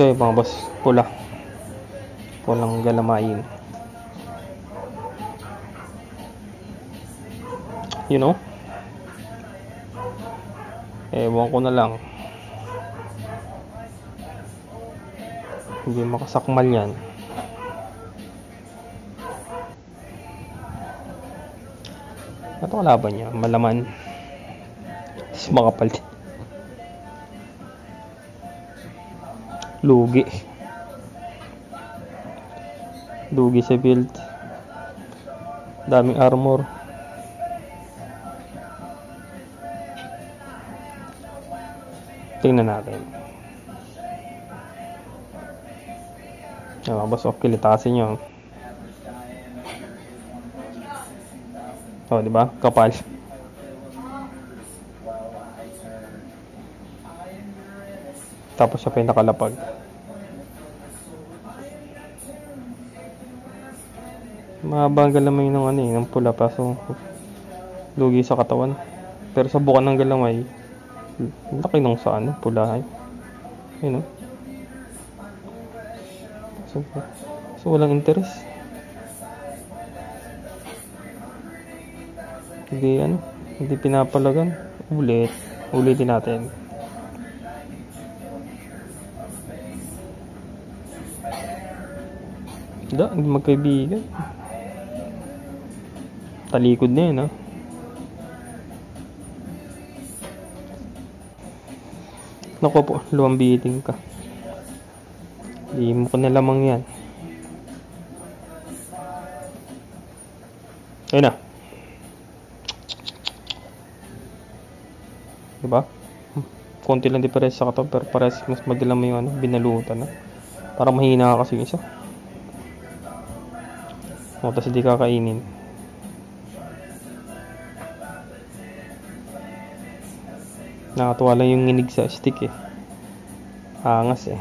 So yung mga boss, pulang galamain. You know, ewan ko na lang, hindi makasakmal yan. Ito kalaban niya, malaman, tapos makapal, lugi sa build, daming armor. Tingnan natin. Mga boss, okay, litasin nyo. Oh, diba? Kapal. Tapos siya pa yung nakalapag. Mahabang galamay ng ng pula, paso lugi sa katawan. Pero sa bukan ng galamay, laki nung sa pula ay. Yun, no? So walang interest. Hindi pinapalagan. Ulitin natin. Hindi magkaibigan. Talikod na yun, ha? Naku po, luwambiting ka. Hindi mo ko nalamang yan. Ayun na. Diba? Konti lang diferensya sa katawan, pero parehas mas madilam yung binalutan na. Para mahina kasi yung isa. Tapos hindi kakainin. Nakatuwa lang yung nginig sa stick eh. Angas eh.